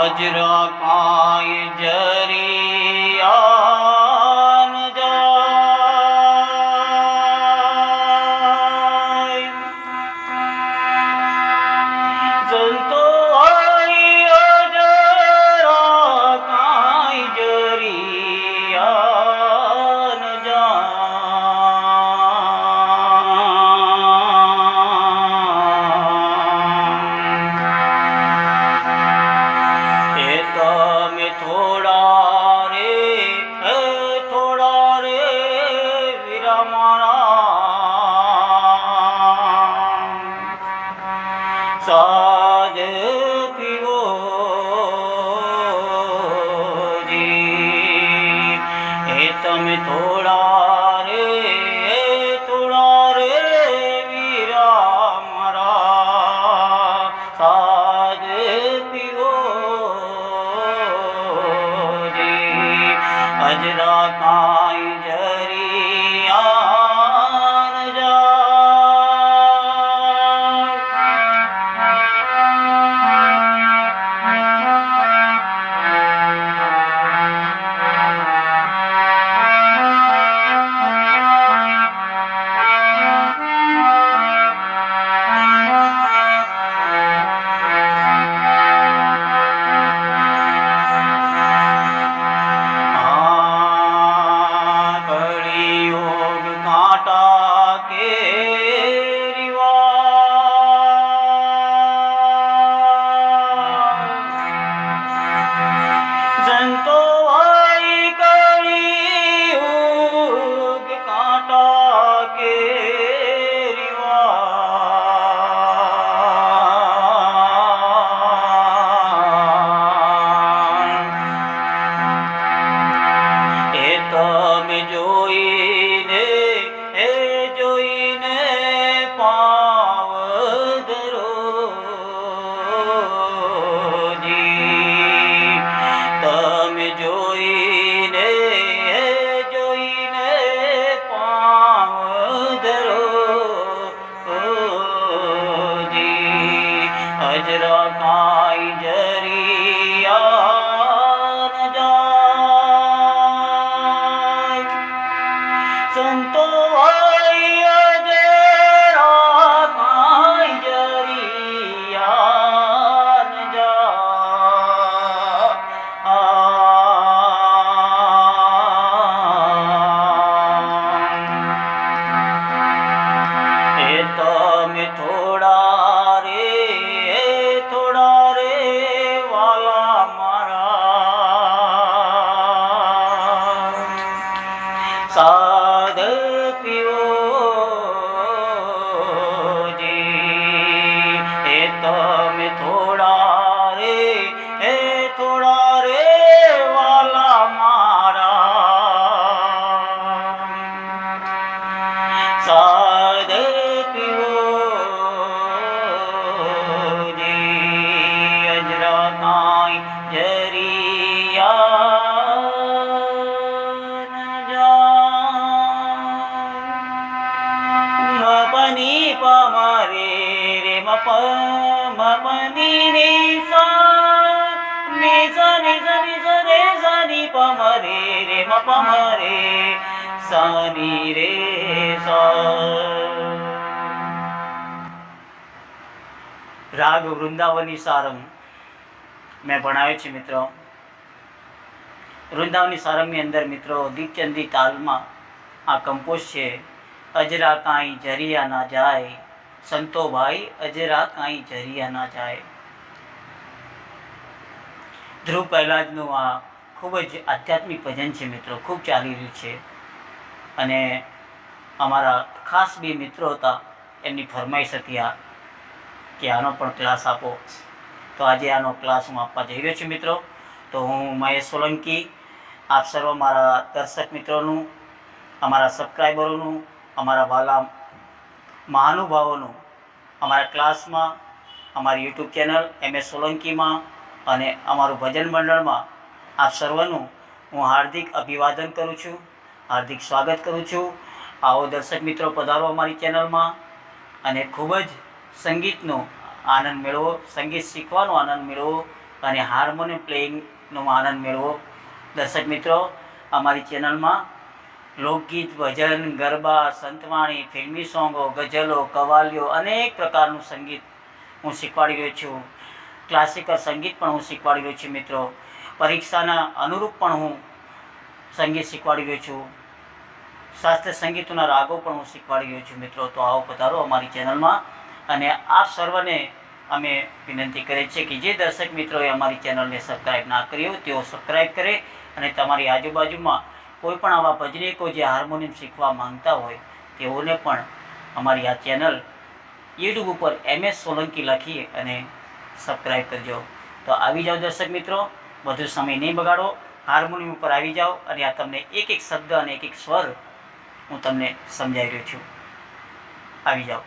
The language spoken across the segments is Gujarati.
अजरा काई जरिया न जाय। संतो आई अजरा काई जरिया न जाय। તમે થોડા રે વીરા મારા સાજ પીવો જી। એ તમે થોડા રે વીરા મારા સાજ પીવો अजरा काई जरिया न संतो आई कलियुग कांटा के रिवाज। ए तमे जोईने पाव धरो તમે જોઈને પાવ ધરો જી। અજરા કાઈ જરિયા ન જાય। સંતો આઈ અજરા કાઈ જરિયા ન જાય। એ તમે થોડા રે વાલા મારા સાદ પીવો જી। એ તમે થોડા રે વાલા મારા સાદ પીવો જી। અજરા કાઈ જરિયા ન જાય। મપની પમરે રે મપની રે સા ને સની રે સની પમરે રે મપમરે સની રે સા। રાગ વૃંદાવની સારંગ મેં ભણાવ્યો છે મિત્રો। વૃંદાવની સારંગની અંદર મિત્રો દીપચંદી તાલમાં આ કંપોઝ છે। અજરા કાંઈ જરિયા ના જાય, સંતો ભાઈ અજરા કાંઈ જરિયા ના જાય। ધ્રુવ પહેલાજનું આ ખૂબ જ આધ્યાત્મિક ભજન છે મિત્રો, ખૂબ ચાલી રહ્યું છે। અને અમારા ખાસ બે મિત્રો હતા, એમની ફરમાઈશ હતી આ કે આનો પણ ક્લાસ આપો, તો આજે આનો ક્લાસ હું આપવા જઈ રહ્યો છું મિત્રો। તો હું મહેશ સોલંકી આપ સર્વ મારા દર્શક મિત્રોનું, અમારા સબસ્ક્રાઈબરોનું, અમારા વાલા મહાનુભાવોનું અમારા ક્લાસમાં, અમારી યુટ્યુબ ચેનલ MS સોલંકીમાં અને અમારું ભજન મંડળમાં આપ સર્વનું હું હાર્દિક અભિવાદન કરું છું, હાર્દિક સ્વાગત કરું છું। આવો દર્શક મિત્રો પધારો અમારી ચેનલમાં અને ખૂબ જ સંગીતનો આનંદ મેળવો, સંગીત શીખવાનો આનંદ મેળવો અને હાર્મોનિયમ પ્લેઇંગનો આનંદ મેળવો. દર્શક મિત્રો, અમારી ચેનલમાં લોકગીત, ભજન, ગરબા, સંતવાણી, ફિલ્મી સોંગો, ગઝલો, કવાલીઓ, અનેક પ્રકારનું સંગીત હું શીખવાડી રહ્યો છું. ક્લાસિકલ સંગીત પણ હું શીખવાડી રહ્યો છું મિત્રો. પરીક્ષાના અનુરૂપ પણ હું સંગીત શીખવાડી રહ્યો છું. શાસ્ત્રીય સંગીતના રાગો પણ હું શીખવાડી રહ્યો છું મિત્રો. તો આવો પધારો અમારી ચેનલમાં. અને આપ સર્વને અમે વિનંતી કરીએ છીએ કે જે દર્શક મિત્રોએ અમારી ચેનલને સબસ્ક્રાઈબ ના કરી હોય તેઓ સબસ્ક્રાઈબ કરે, અને તમારી આજુબાજુમાં કોઈ પણ આવા ભજનીકો જે હાર્મોનિયમ શીખવા માંગતા હોય તેઓને પણ અમારી આ ચેનલ યુટ્યુબ ઉપર MS સોલંકી લખી અને સબસ્ક્રાઈબ કરજો. તો આવી જાઓ દર્શક મિત્રો, વધુ સમય નહીં બગાડો, હાર્મોનિયમ ઉપર આવી જાઓ અને આ તમને એક એક શબ્દ અને એક એક સ્વર હું તમને સમજાવી રહ્યો છું. આવી જાઓ.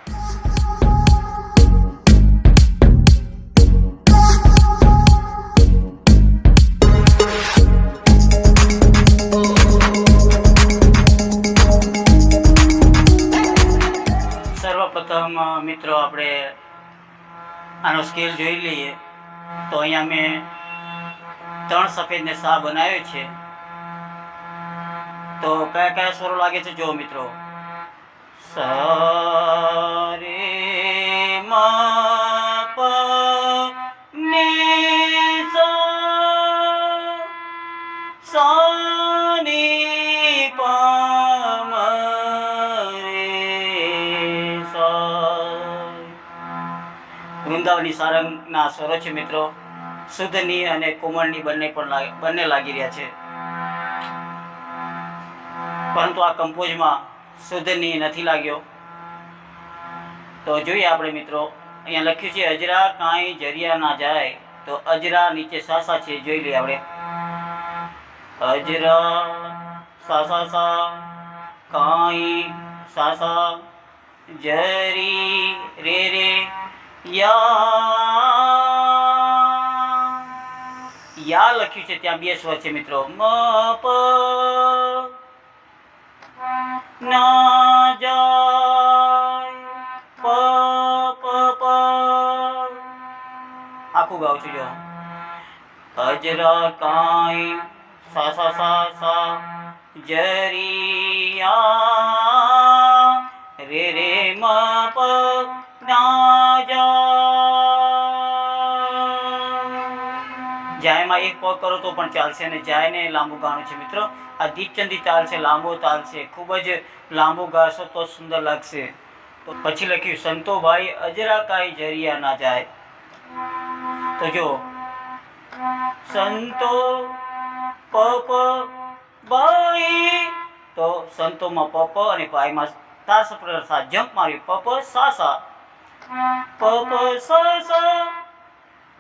સર્વપ્રથમ મિત્રો આપણે આનો સ્કેલ જોઈ લઈએ. તો અહીંયા મેં 3 સફેદ ને સા બનાવ્યો છે. તો કયા કયા સ્વરો લાગે છે જો મિત્રો. સ રે મ પ ને સા ને પ મ રે સા. વૃંદાવની સારંગના સ્વરો છે મિત્રો. શુદ્ધની અને કોમળની બંને લાગી રહ્યા છે, પરંતુ આ કંપોઝમાં શુદ્ધની નથી લાગ્યો. તો જોઈએ આપણે મિત્રો. અહીંયા લખ્યું છે અજરા કાંઈ જરિયા ના જાય. તો અજરા નીચે સાસા છે, જોઈ લઈએ આપણે. અજરા સાસા સા, કાંઈ સાસા, જરી રે રે યા લખ્યું છે ત્યાં 2 સ્વર છે મિત્રો. મ પ ના જાય, પ પ પ. આખું ગાઉં છું જો. અજરા કાંઈ સા સા સા સા, જરિયા રે રે મ પ ના જાય. જાયમાં એક પગ કરો તો પણ ચાલશે, અને જાયને લાંબુ ગાવાનું છે મિત્રો. આ દીપચંદી તાલ છે, લાંબો તાલ છે. ખૂબ જ લાંબુ ગાશો તો સુંદર લાગશે. તો પછી લખ્યું સંતો ભાઈ અજરા કાંઈ જરિયા ના જાય. તો જો સંતો પ પ ભાઈ, તો સંતોમાં પ પ અને ભાઈમાં તાસ પ્રસા જમ્પ માર્યું. પ પ સા સા, પ પ સા સા,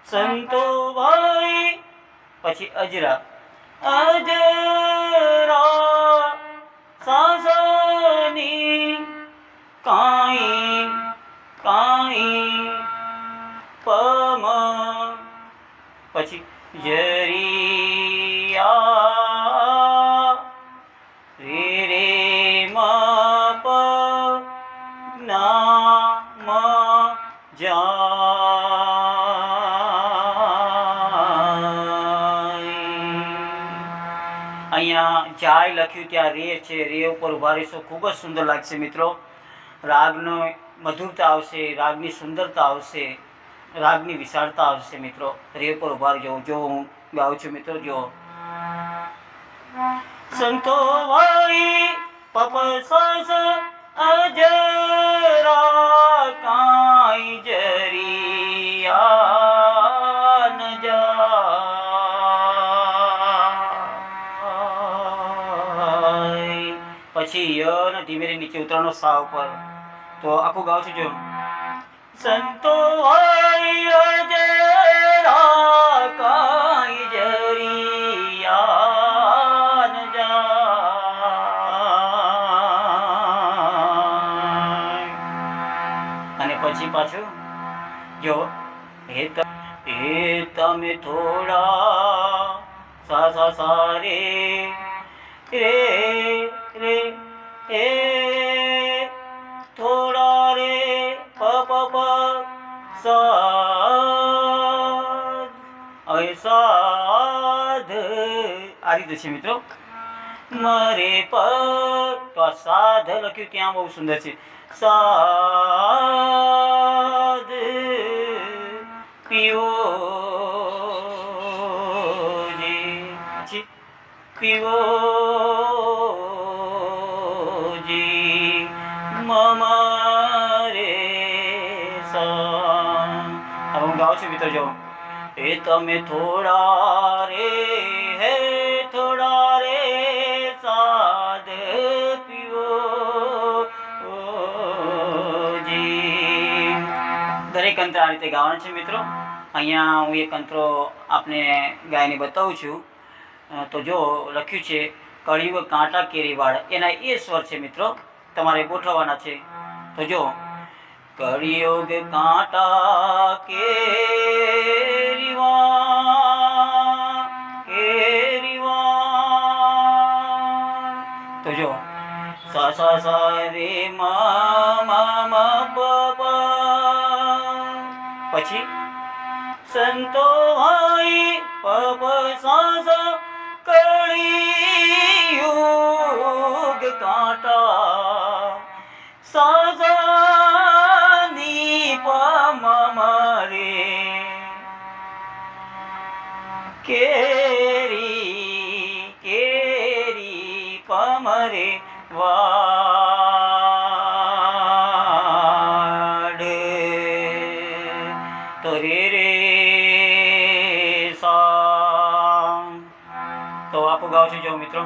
સંતો ભાઈ. પછી અજરા અજરા સાસની કાંઈ કાંઈ પમ. પછી જરિયા રે રે મ પ ના મ જાય. અહીંયા જાય લખ્યું ત્યાં રે છે. રે ઉપર ઉભા રહીશો, ખૂબ જ સુંદર લાગશે મિત્રો. રાગનો મધુરતા આવશે, રાગની સુંદરતા આવશે, રાગની વિશાળતા આવશે મિત્રો. રે ઉપર ઉભા રહીજો. જો હું ગાઉં છું મિત્રો. જો સંતો ભાઈ પપ સસ અજરા કાંઈ જરિયા ન જાય. પછી ય ને ધીમે ધીમે નીચે ઉતરવાનો સા ઉપર. તો આખું ગાઉં છું જો. સંતો ભાઈ અજરા કાંઈ જરિયા ન જાય. અને પછી પાછું જો હે તમે થોડા સા સા સા રે રે રે હે થોડા રે પ પ પ સા. હવે સાધ આ રીતે છે મિત્રો. મરે તો આ સાધ લખ્યું ત્યાં બહુ સુંદર છે. સાધ પીવો જી પીવો જી મમ રે સા. હવે હું ગાઉં છું મિત્રો. જો એ તમે થોડા રે હે થોડા રે સાધ પીવો જી. દરેક અંતર આ રીતે ગાવાના છે મિત્રો. અહીંયા હું એક અંતરો આપને ગાયને બતાવું છું. તો જો લખ્યું છે કળિયુગ કાંટા કેરીવાળ, એના એ સ્વર છે મિત્રો, તમારે ગોઠવવાના છે. તો જો કળિયુગ કાંટા કેરીવાળ. તો જો સા સા સા રે મા પ પછી સંતો ભાઈ પ સા સા કળિયુગ કાંટા સાની પમ રે કેરી કેરી પમ રે વાડ. તો રે રે સા. તો આખું ગાઉં છું જો મિત્રો.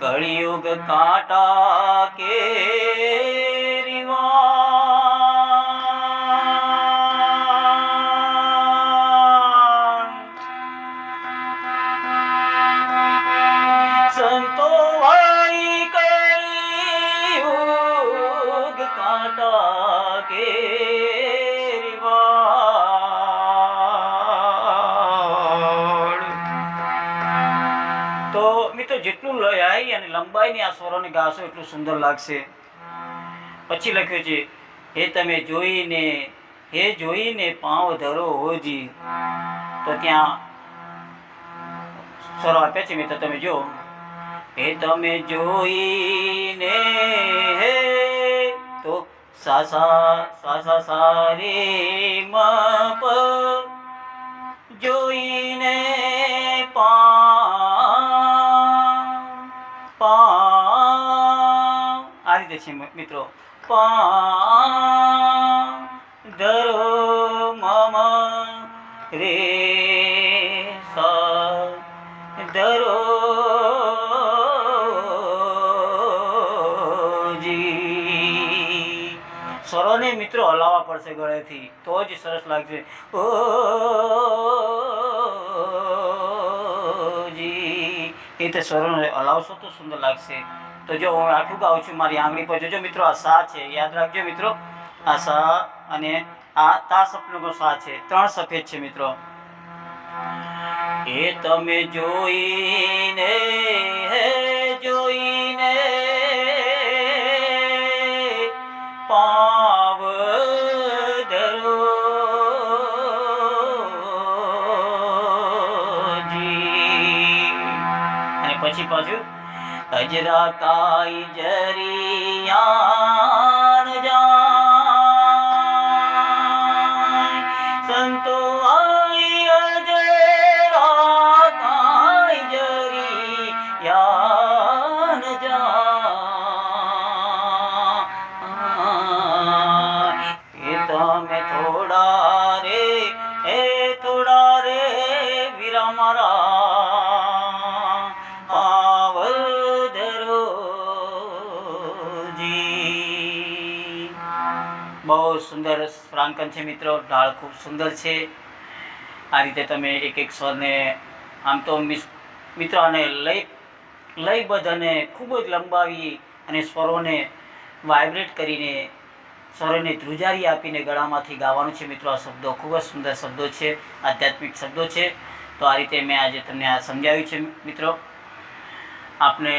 કળિયુગ કાંટા કેરીવાળ, સંતો ભાઈ કળિયુગ કાંટા કેરીવાળ. તો મિત્રો જેટલું લયાઈ અને લંબાઈની આ સ્વરોને ગાશો એટલું સુંદર લાગશે. પછી લખ્યું છે હે તમે જોઈને પાવ ધરો હોજી. તો ત્યાં સ્વરો આપ્યા છે મિત્રો, તમે જો હે તમે જોઈને હે તો સા સા રે મ પ જોઈને આ રીતે છે મિત્રો. ધરો મમ રે સા ધરો જી. સ્વરોને મિત્રો હલાવવા પડશે ગળેથી, તો જ સરસ લાગશે. ઓ જી એ રીતે સ્વરોને હલાવશો તો સુંદર લાગશે. તો જો હું આખું ગાઉં છું, મારી આંગળી પર જોજો મિત્રો. આ સા છે, યાદ રાખજો મિત્રો. આ સા અને આ તા સપનો સા છે, ત્રણ સફેદ છે મિત્રો. એ તમે જોઈને પાવ ધરો જી. અને પછી પાછું અજરા કાઈ જરિયાન જાય સંતો આઈ અજરા કાઈ જરિયાન જાય. એ તમે થોડા રે વીરા મારા પાવ ધરો જી. બહુ સુંદર ફ્રાંકન છે મિત્રો. ઢાળ ખૂબ સુંદર છે. આ રીતે તમે એક એક સ્વરને આમ તો મિત્રો આને લયબદ્ધ અને ખૂબ જ લંબાવી અને સ્વરોને વાઇબ્રેટ કરીને સ્વરોને ધ્રુજારી આપીને ગળામાંથી ગાવાનું છે મિત્રો. આ શબ્દો ખૂબ જ સુંદર શબ્દો છે, આધ્યાત્મિક શબ્દો છે. તો આ રીતે મેં આજે તમને આ સમજાવ્યું છે મિત્રો. આપને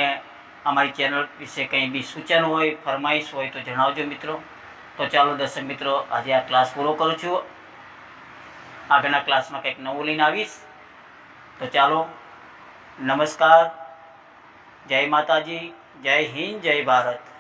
અમારી ચેનલ વિશે કંઈ બી સૂચન હોય, ફરમાઈશ હોય તો જણાવજો મિત્રો. તો ચાલો દર્શક મિત્રો, આજે આ ક્લાસ પૂરો કરું છું. આગળના ક્લાસમાં કંઈક નવું લઈને આવીશ. તો ચાલો, નમસ્કાર, જય માતાજી, જય હિન્દ, જય ભારત.